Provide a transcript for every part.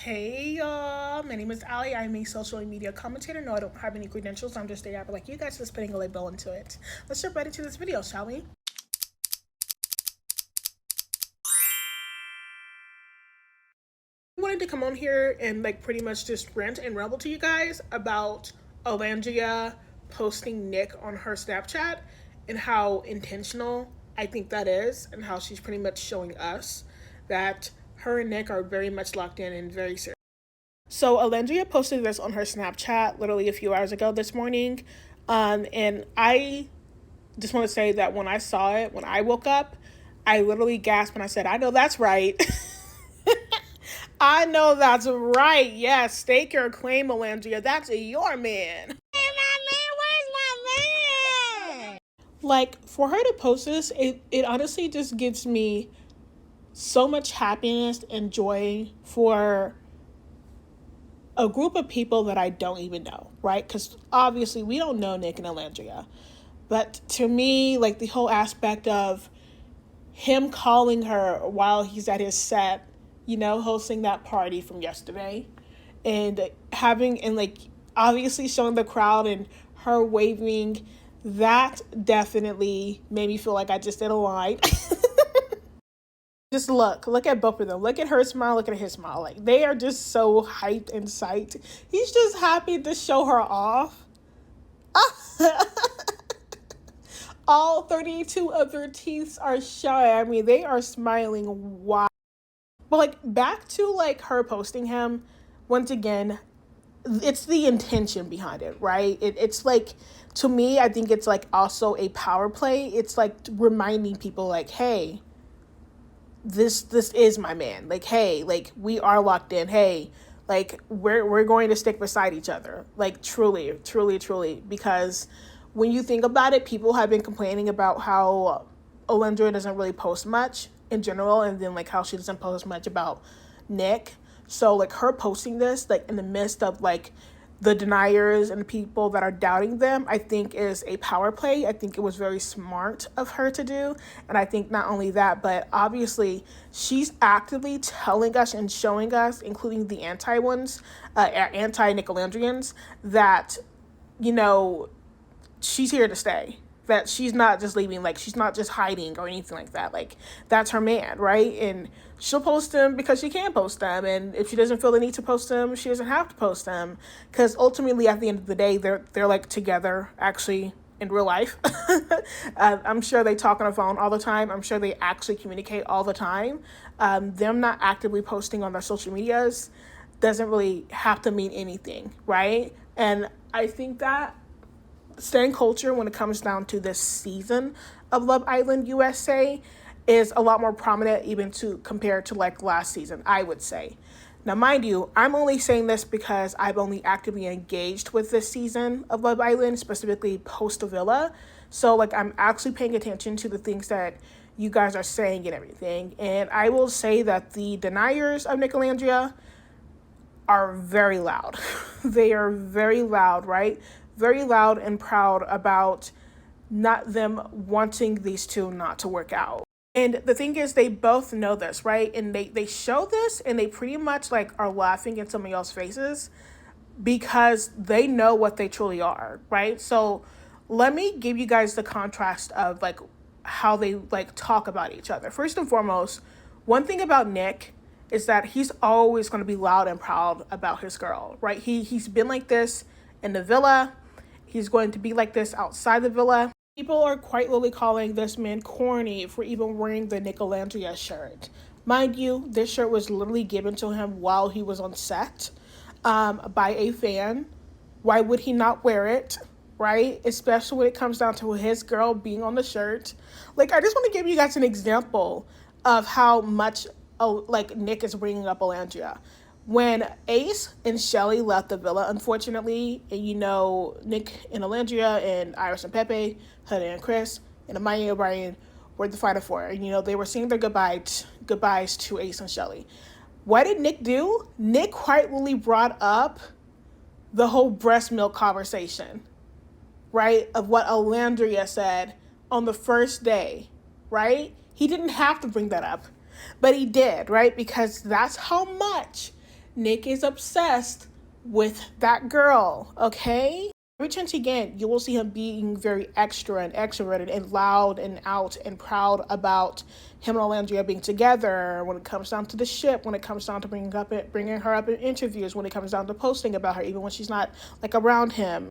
Hey y'all, my name is Ali. I'm a social media commentator. No, I don't have any credentials. I'm just a rapper like you guys, just putting a label into it. Let's jump right into this video, shall we? I wanted to come on here and pretty much just rant and ramble to you guys about Alandria posting Nic on her Snapchat and how intentional I think that is, and how she's pretty much showing us that her and Nic are very much locked in and very serious. So Alandria posted this on her Snapchat literally a few hours ago this morning. And I just want to say that when I saw it, when I woke up, I literally gasped and I said, I know that's right. I know that's right. Yes, stake your claim, Alandria. That's your man. Like, for her to post this, it honestly just gives me so much happiness and joy for a group of people that I don't even know, right? Because obviously we don't know Nic and Alandria. But to me, the whole aspect of him calling her while he's at his set, hosting that party from yesterday, and obviously showing the crowd and her waving, that definitely made me feel like I just did a line. Just look at both of them. Look at her smile, look at his smile. They are just so hyped and psyched. He's just happy to show her off. All 32 of their teeth are shy. I mean, they are smiling wide. But back to her posting him, once again, it's the intention behind it, right? It's to me, I think it's also a power play. It's reminding people hey, this is my man. Hey, we are locked in. Hey, we're going to stick beside each other. Truly, because when you think about it, people have been complaining about how Alandria doesn't really post much in general, and then how she doesn't post much about Nic. So her posting this in the midst of the deniers and the people that are doubting them, I think is a power play. I think it was very smart of her to do. And I think not only that, but obviously she's actively telling us and showing us, including the anti-Nic Olandrians, that, she's here to stay. That she's not just leaving, she's not just hiding or anything like that. That's her man, right? And she'll post them because she can post them. And if she doesn't feel the need to post them, she doesn't have to post them. Because ultimately, at the end of the day, they're together, actually, in real life. I'm sure they talk on the phone all the time. I'm sure they actually communicate all the time. Them not actively posting on their social medias doesn't really have to mean anything, right? And I think that staying culture when it comes down to this season of Love Island USA is a lot more prominent even compared to last season, I would say. Now, mind you, I'm only saying this because I've only actively engaged with this season of Love Island, specifically post Villa. So I'm actually paying attention to the things that you guys are saying and everything. And I will say that the deniers of Nic Olandria are very loud. They are very loud, right? Very loud and proud about not them wanting these two not to work out. And the thing is, they both know this, right? And they show this and they pretty much are laughing in some of y'all's faces because they know what they truly are, right? So let me give you guys the contrast of how they talk about each other. First and foremost, one thing about Nic is that he's always going to be loud and proud about his girl, right? He's been like this in the villa. He's going to be like this outside the villa. People are quite literally calling this man corny for even wearing the Nic Olandria shirt. Mind you, this shirt was literally given to him while he was on set by a fan. Why would he not wear it, right? Especially when it comes down to his girl being on the shirt. I just want to give you guys an example of how much Nic is bringing up Alandria. When Ace and Shelly left the villa, unfortunately, and Nic and Alandria and Iris and Pepe, Huda and Chris, and Amaya and Brian were the final four. And, they were saying their goodbyes to Ace and Shelly. What did Nic do? Nic quite literally brought up the whole breast milk conversation, right? Of what Alandria said on the first day, right? He didn't have to bring that up, but he did, right? Because that's how much Nic is obsessed with that girl, okay? Every chance again, you will see him being very extra and extroverted and loud and out and proud about him and Alandria being together. When it comes down to the ship, when it comes down to bringing her up in interviews, when it comes down to posting about her, even when she's not like around him.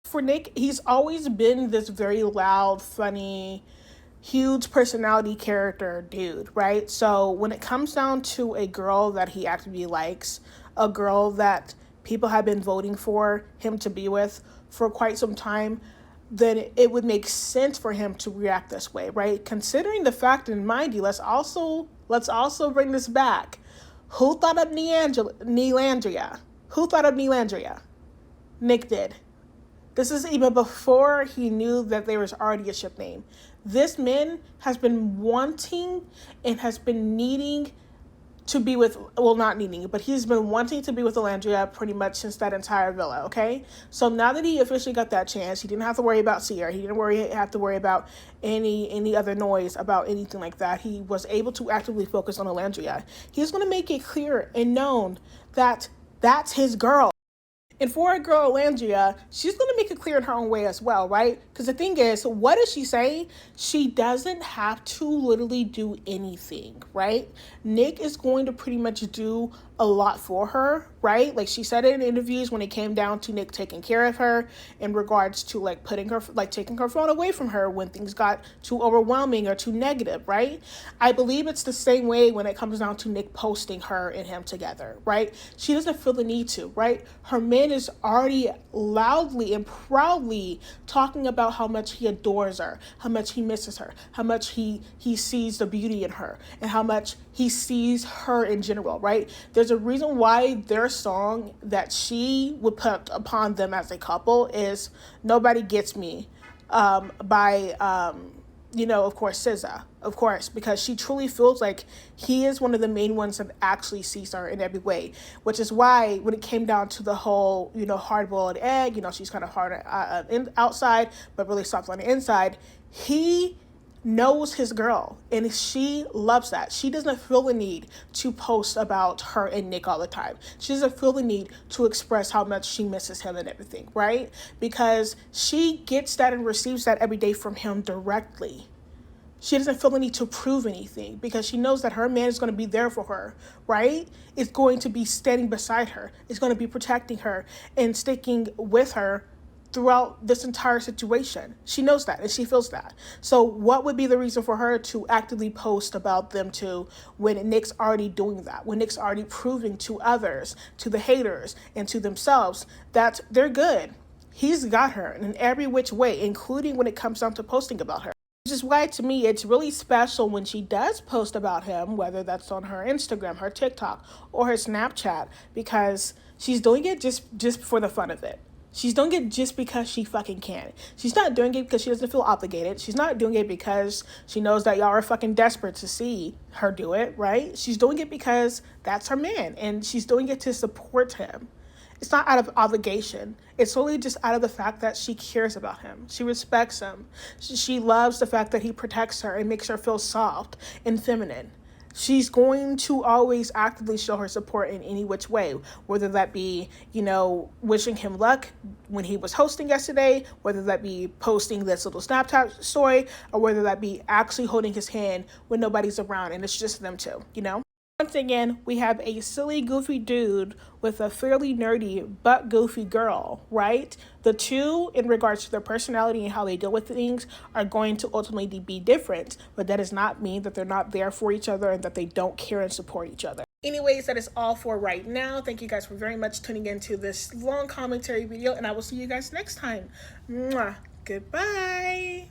For Nic, he's always been this very loud, funny, huge personality character dude, right? So when it comes down to a girl that he actively likes, a girl that people have been voting for him to be with for quite some time, then it would make sense for him to react this way, right? Considering the fact, and mind you, let's also bring this back. Who thought of Nelandria? Who thought of Nelandria? Nic did. This is even before he knew that there was already a ship name. This man has been wanting and has been needing to be with, well, not needing, but he's been wanting to be with Alandria pretty much since that entire villa, okay? So now that he officially got that chance, he didn't have to worry about Sierra. He didn't have to worry about any other noise about anything like that. He was able to actively focus on Alandria. He's going to make it clear and known that that's his girl. And for a girl, Alandria, she's going to make it clear in her own way as well, right? Because the thing is, what does she say? She doesn't have to literally do anything, right? Nic is going to pretty much do a lot for her, right? Like she said in interviews when it came down to Nic taking care of her in regards to like taking her phone away from her when things got too overwhelming or too negative, right? I believe it's the same way when it comes down to Nic posting her and him together, right? She doesn't feel the need to, right? Her man is already loudly and proudly talking about how much he adores her, how much he misses her, how much he sees the beauty in her, and how much he sees her in general, right? There's a reason why their song that she would put upon them as a couple is Nobody Gets Me by, of course, SZA, of course, because she truly feels like he is one of the main ones that actually sees her in every way, which is why when it came down to the whole, hard-boiled egg, she's kind of hard outside, but really soft on the inside, he knows his girl and she loves that. She doesn't feel the need to post about her and Nic all the time. She doesn't feel the need to express how much she misses him and everything, right? Because she gets that and receives that every day from him directly. She doesn't feel the need to prove anything because she knows that her man is going to be there for her, right? It's going to be standing beside her. It's going to be protecting her and sticking with her throughout this entire situation. She knows that and she feels that. So what would be the reason for her to actively post about them two when Nic's already doing that, when Nic's already proving to others, to the haters and to themselves that they're good? He's got her in every which way, including when it comes down to posting about her. Which is why, to me, it's really special when she does post about him, whether that's on her Instagram, her TikTok, or her Snapchat, because she's doing it just for the fun of it. She's doing it just because she fucking can. She's not doing it because she doesn't feel obligated. She's not doing it because she knows that y'all are fucking desperate to see her do it, right? She's doing it because that's her man, and she's doing it to support him. It's not out of obligation. It's really just out of the fact that she cares about him. She respects him. She loves the fact that he protects her and makes her feel soft and feminine. She's going to always actively show her support in any which way, whether that be, wishing him luck when he was hosting yesterday, whether that be posting this little Snapchat story, or whether that be actually holding his hand when nobody's around and it's just them two, Once again, we have a silly, goofy dude with a fairly nerdy but goofy girl, right? The two, in regards to their personality and how they deal with things, are going to ultimately be different, but that does not mean that they're not there for each other and that they don't care and support each other. Anyways, that is all for right now. Thank you guys for very much tuning into this long commentary video, and I will see you guys next time. Mwah. Goodbye.